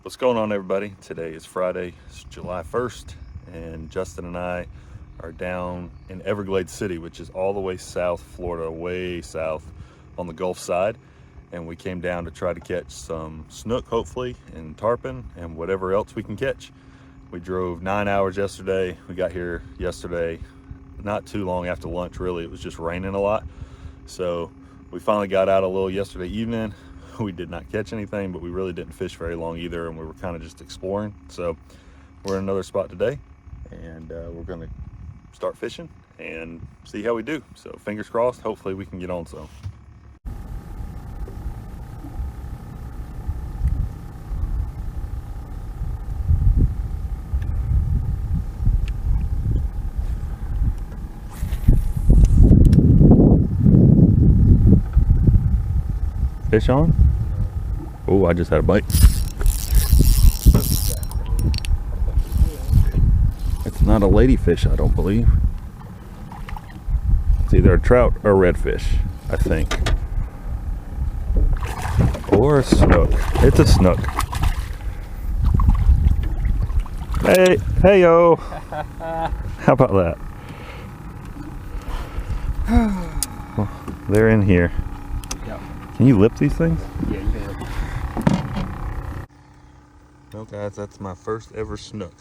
What's going on, everybody? Today is Friday, it's July 1st, and Justin and I are down in Everglades City, which is all the way south Florida, way south on the Gulf side. And we came down to try to catch some snook, hopefully, and tarpon, and whatever else we can catch. We drove 9 hours yesterday. We got here yesterday, not too long after lunch, really. It was just raining a lot. So we finally got out a little yesterday evening. We did not catch anything, but we really didn't fish very long either, and we were kind of just exploring. So we're in another spot today, and we're gonna start fishing and see how we do. So fingers crossed, hopefully we can get on some. Fish on? Oh, I just had a bite. It's not a ladyfish, I don't believe. It's either a trout or a redfish, I think. Or a snook. It's a snook. Hey yo! How about that? Well, they're in here. Yep. Can you lip these things? Yeah, you can. Well, guys, that's my first ever snook.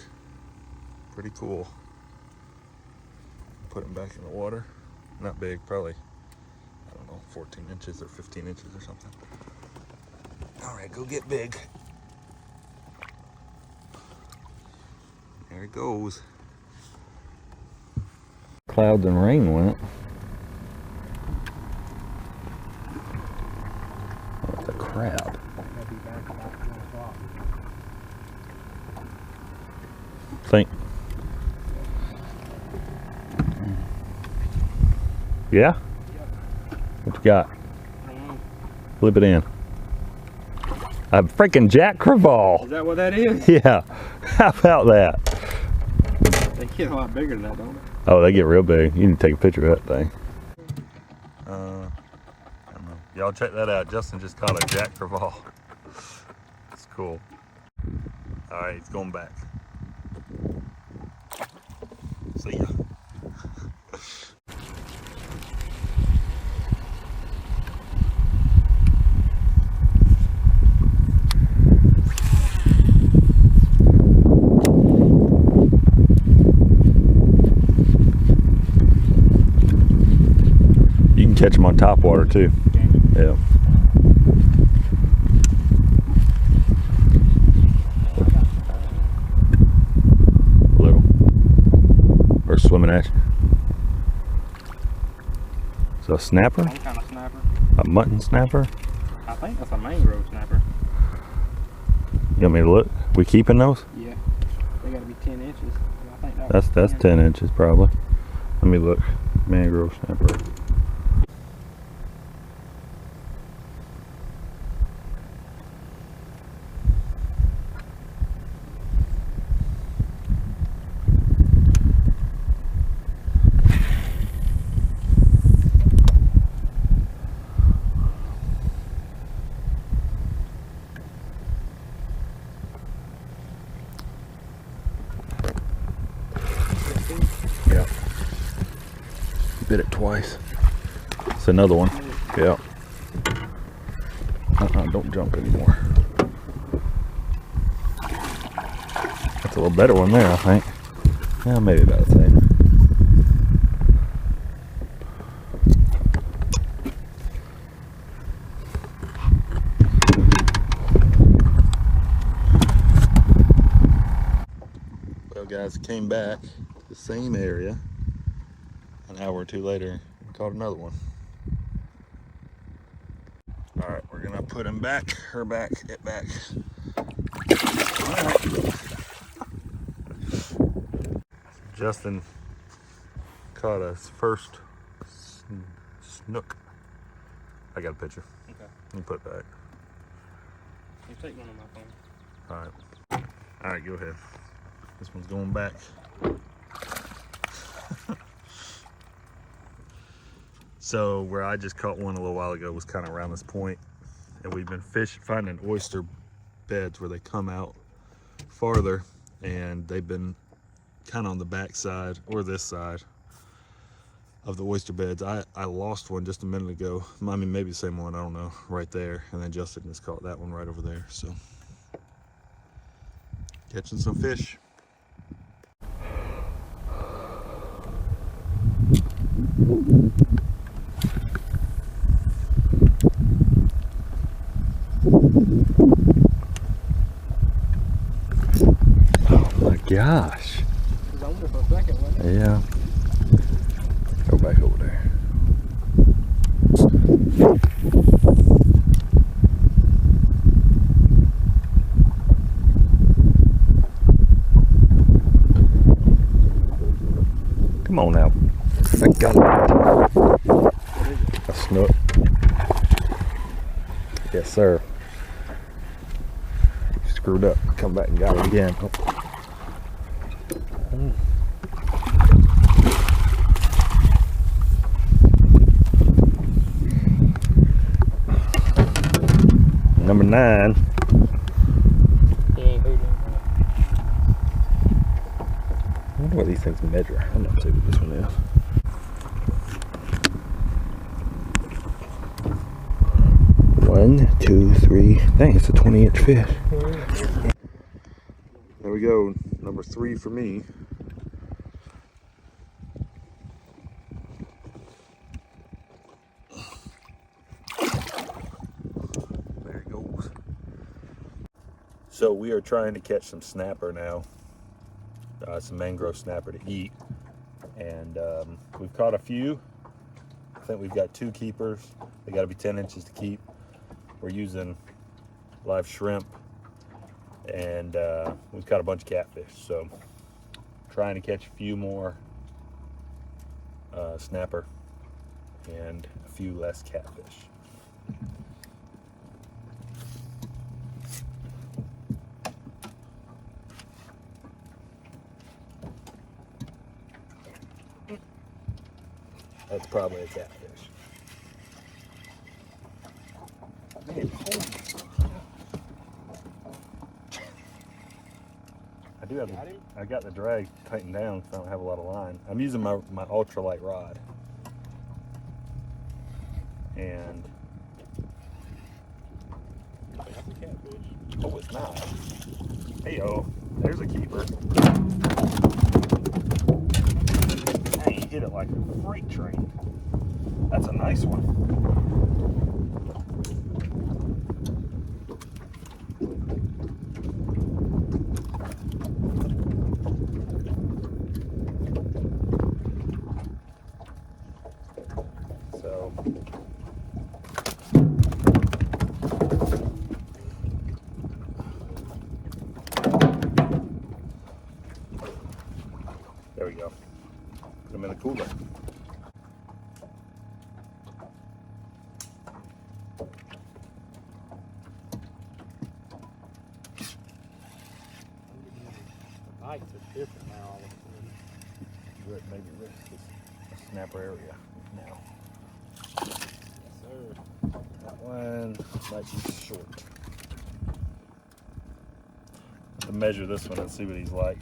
Pretty cool. Put them back in the water. Not big, probably, I don't know, 14 inches or 15 inches or something. All right, go get big. There it goes. Clouds and rain went. Oh, it's a crab. Think. Yeah? What you got? Flip it in. A freaking Jack Crevalle. Is that what that is? Yeah. How about that? They get a lot bigger than that, don't they? Oh, they get real big. You need to take a picture of that thing. I don't know. Y'all check that out. Justin just caught a Jack Crevalle. It's cool. All right, it's going back. See ya. You can catch them on top water too. Yeah. Little. Or swimming at you. So a snapper? Some kind of snapper. A mutton snapper? I think that's a mangrove snapper. You want me to look? We keeping those? Yeah. They gotta be 10 inches. I think That's 10 inches probably. Let me look. Mangrove snapper. Yeah. Bit it twice. It's another one. Yeah. Don't jump anymore. That's a little better one there, I think. Yeah, maybe about the same. Well, guys, came back to the same area an hour or two later and caught another one. All right, we're gonna put him back, her back, it back. All right. Justin caught his first snook. I got a picture. Okay. You put it back. You take one on my phone. All right. All right, go ahead. This one's going back. So where I just caught one a little while ago was kind of around this point, and we've been finding oyster beds where they come out farther, and they've been kind of on the back side or this side of the oyster beds. I lost one just a minute ago. I mean, maybe the same one, I don't know, right there. And then Justin just caught that one right over there. So catching some fish. Oh my gosh. It was on there for a second, wasn't it? Yeah. Go back over there. Come on now. I got it. A snook. Yes, sir. Screwed up. Come back and got it again. Oh. Number 9. He ain't hooting. I wonder what these things measure. I'm not see what this one is. One, two, three. Dang, it's a 20-inch fish. There we go. Number 3 for me. There it goes. So we are trying to catch some snapper now. Some mangrove snapper to eat. And we've caught a few. I think we've got 2 keepers. They got to be 10 inches to keep. We're using live shrimp, and we've caught a bunch of catfish. So trying to catch a few more snapper and a few less catfish. That's probably a catfish. Man, I got the drag tightened down because I don't have a lot of line. I'm using my ultralight rod. And That's a catfish. oh, it's not. Hey-oh, there's a keeper. Dang, he hit it like a freight train. That's a nice one. So there we go. Put them in the cooler. The nights are different now all of a sudden. Maybe this is a snapper area now. Yes, sir. That one might be short. To measure this one and see what he's like.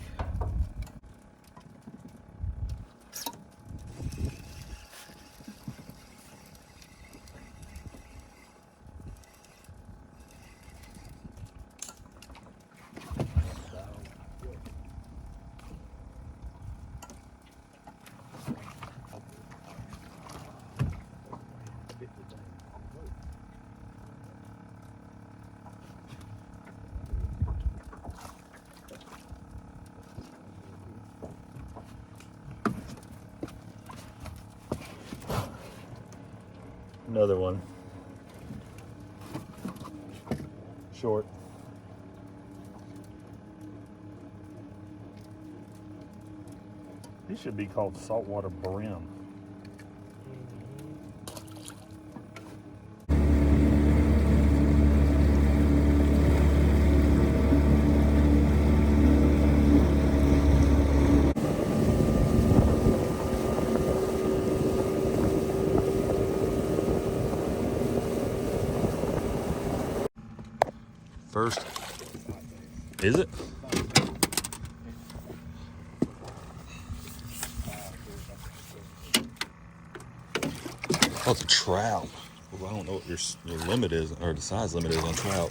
Another one. Short. These should be called saltwater brim. First Is it? Oh, it's a trout. Well, I don't know what your limit is, or the size limit is on trout.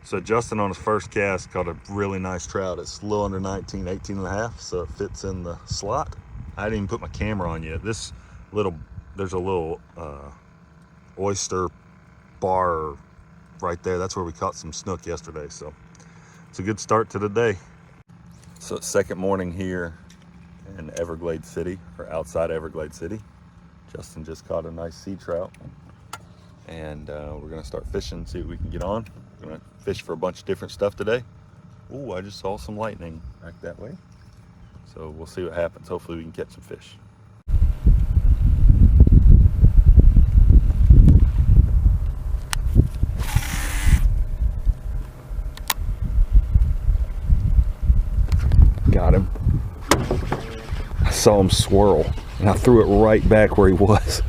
So Justin on his first cast caught a really nice trout. It's a little under 19, 18 and a half, so it fits in the slot. I didn't even put my camera on yet. There's a little oyster bar right there. That's where we caught some snook yesterday, so it's a good start to the day. So it's second morning here in Everglades City, or outside Everglades City. Justin just caught a nice sea trout, and we're gonna start fishing, see what we can get on. We're gonna fish for a bunch of different stuff today. Oh, I just saw some lightning back that way. So we'll see what happens. Hopefully we can catch some fish. Got him. I saw him swirl, and I threw it right back where he was.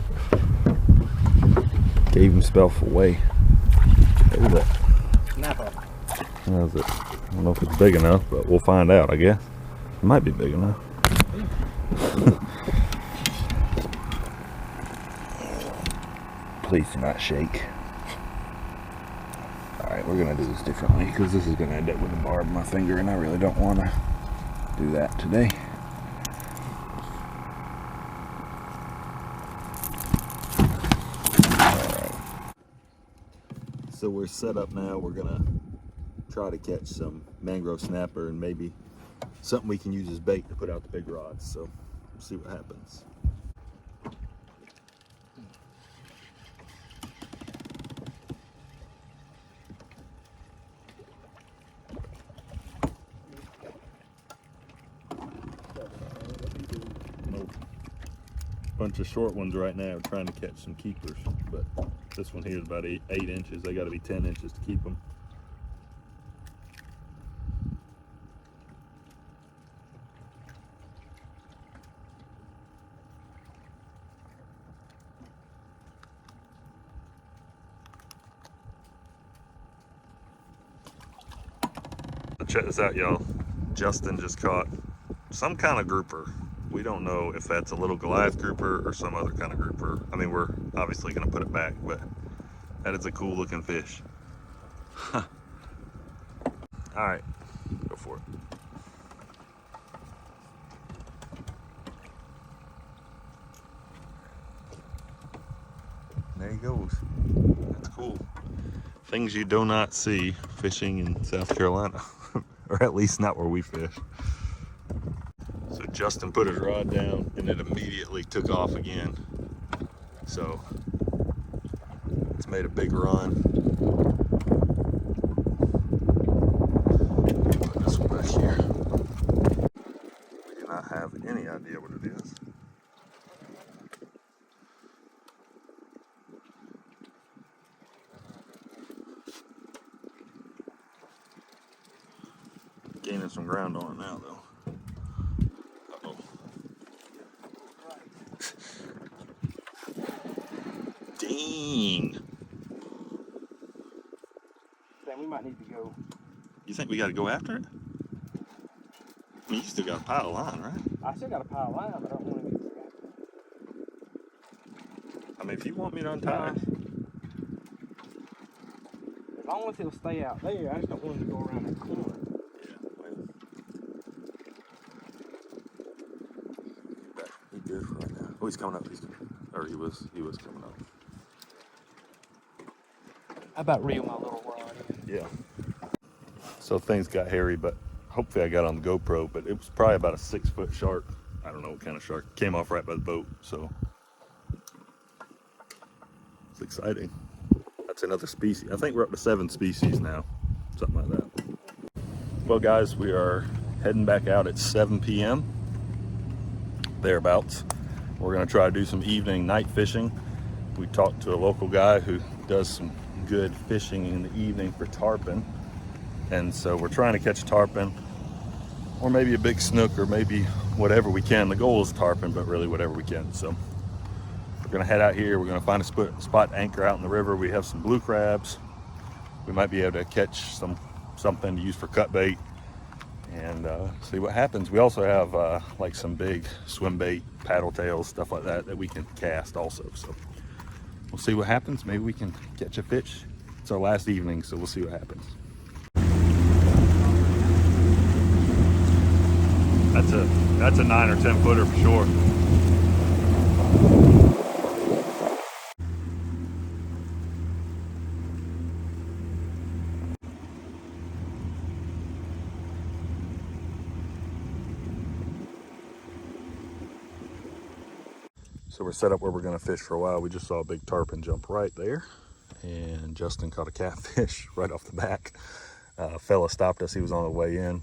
Gave himself away. Look at that. Snapper. How's it? I don't know if it's big enough, but we'll find out, I guess. It might be big enough. Please do not shake. Alright, we're going to do this differently, because this is going to end up with a barb in my finger, and I really don't want to do that today. Alright. So we're set up now. We're going to try to catch some mangrove snapper and maybe something we can use as bait to put out the big rods. So we'll see what happens. Bunch of short ones right now, trying to catch some keepers, but this one here is about 8 inches. They got to be 10 inches to keep them. Check this out, y'all. Justin just caught some kind of grouper. We don't know if that's a little Goliath grouper or some other kind of grouper. I mean, we're obviously going to put it back, but that is a cool looking fish. All right, go for it. There he goes. That's cool. Things you do not see fishing in South Carolina, or at least not where we fish. So Justin put his rod down and it immediately took off again. So it's made a big run. Put this one back here. We do not have any idea what it is. Gaining some ground on it now, though. Uh-oh. Dang. Then we might need to go. You think we got to go after it? I mean, you still got a pile of line, right? I still got a pile of line, but I don't want to get I mean, if you want me to untie it. As long as he'll stay out there, I just don't want him to go around that corner. Yeah, well. He's good for right now. Oh, he's coming up. Or he was coming up. How about reel my little rod in? Yeah. So things got hairy, but hopefully I got on the GoPro, but it was probably about a 6-foot shark. I don't know what kind of shark. Came off right by the boat, so it's exciting. That's another species. I think we're up to 7 species now, something like that. Well, guys, we are heading back out at 7 p.m. thereabouts. We're gonna try to do some evening night fishing. We talked to a local guy who does some good fishing in the evening for tarpon. And so we're trying to catch tarpon, or maybe a big snook, or maybe whatever we can. The goal is tarpon, but really whatever we can. So we're gonna head out here. We're gonna find a spot anchor out in the river. We have some blue crabs, we might be able to catch something to use for cut bait and see what happens. We also have like some big swim bait, paddle tails, stuff like that that we can cast also. So we'll see what happens. Maybe we can catch a fish. It's our last evening, so we'll see what happens. That's a 9 or 10 footer for sure. So we're set up where we're gonna fish for a while. We just saw a big tarpon jump right there, and Justin caught a catfish right off the back. A fella stopped us. He was on the way in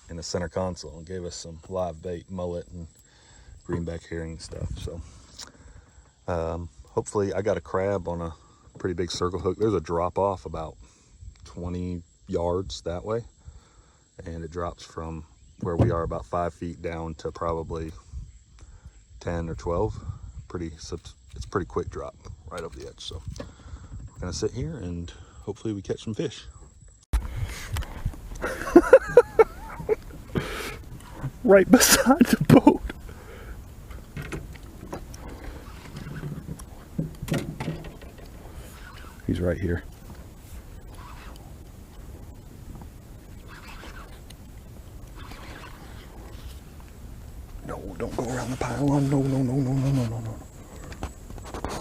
the center console and gave us some live bait, mullet and greenback herring and stuff. So hopefully, I got a crab on a pretty big circle hook. There's a drop off about 20 yards that way, and it drops from where we are about 5 feet down to probably 10 or 12. It's pretty quick drop right over the edge. So we're gonna sit here and hopefully we catch some fish. Right beside the boat. He's right here. No, don't go around the pylon. No.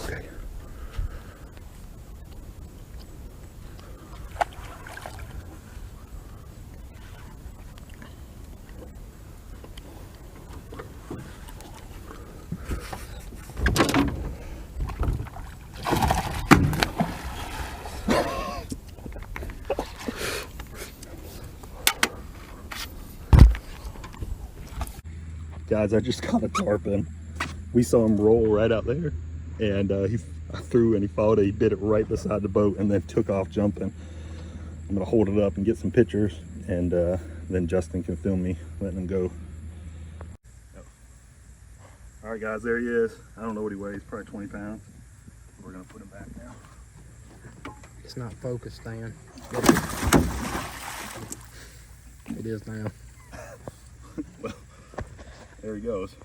Okay. Guys, I just caught a tarpon. We saw him roll right out there, and I threw and he followed it. He bit it right beside the boat and then took off jumping. I'm gonna hold it up and get some pictures, and then Justin can film me letting him go. All right, guys, there he is. I don't know what he weighs, probably 20 pounds. We're gonna put him back now. It's not focused, Dan. It is now. Well, there he goes.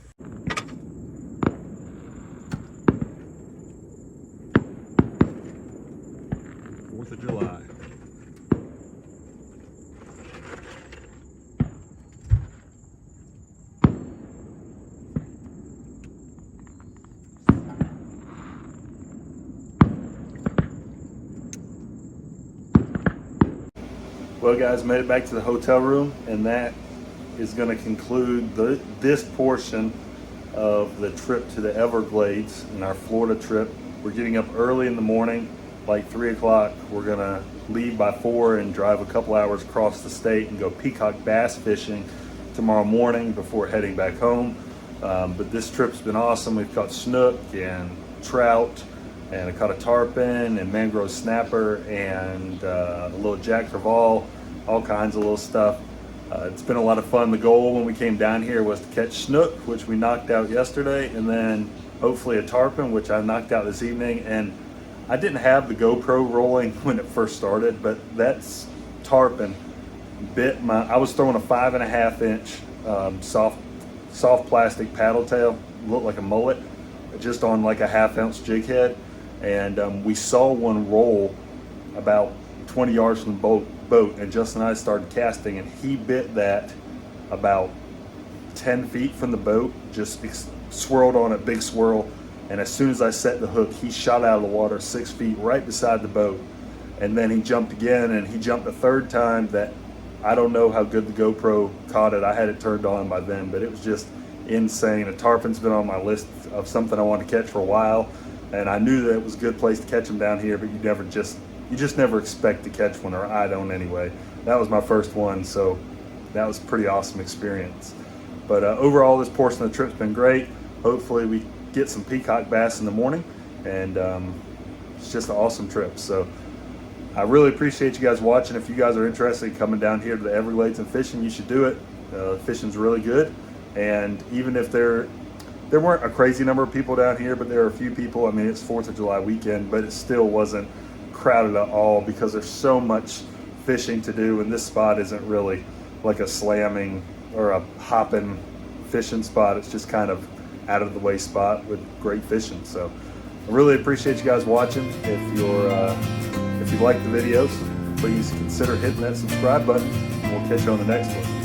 4th of July. Well, guys, made it back to the hotel room, and that is going to conclude this portion of the trip to the Everglades and our Florida trip. We're getting up early in the morning, like 3 o'clock. We're going to leave by 4 and drive a couple hours across the state and go peacock bass fishing tomorrow morning before heading back home. But this trip's been awesome. We've caught snook and trout, and I caught a tarpon and mangrove snapper and a little jack crevalle, all kinds of little stuff. It's been a lot of fun. The goal when we came down here was to catch snook, which we knocked out yesterday, and then hopefully a tarpon, which I knocked out this evening. And I didn't have the GoPro rolling when it first started, but that's tarpon bit I was throwing a 5.5 inch soft plastic paddle tail, looked like a mullet, just on like a 1/2 ounce jig head. And we saw one roll about 20 yards from the boat, and Justin and I started casting, and he bit that about 10 feet from the boat, just swirled on a big swirl. And as soon as I set the hook, he shot out of the water 6 feet right beside the boat. And then he jumped again, and he jumped a third time that I don't know how good the GoPro caught it. I had it turned on by then, but it was just insane. A tarpon's been on my list of something I want to catch for a while, and I knew that it was a good place to catch them down here, but you just never expect to catch one, or I don't anyway. That was my first one, so that was a pretty awesome experience. But overall, this portion of the trip's been great. Hopefully we get some peacock bass in the morning, and it's just an awesome trip. So I really appreciate you guys watching. If you guys are interested in coming down here to the Everglades and fishing, you should do it. Fishing's really good, and even if there weren't a crazy number of people down here, but there are a few people. I mean, it's 4th of July weekend, but it still wasn't crowded at all because there's so much fishing to do, and this spot isn't really like a slamming or a hopping fishing spot. It's just kind of out of the way spot with great fishing. So I really appreciate you guys watching. If you like the videos, please consider hitting that subscribe button, and we'll catch you on the next one.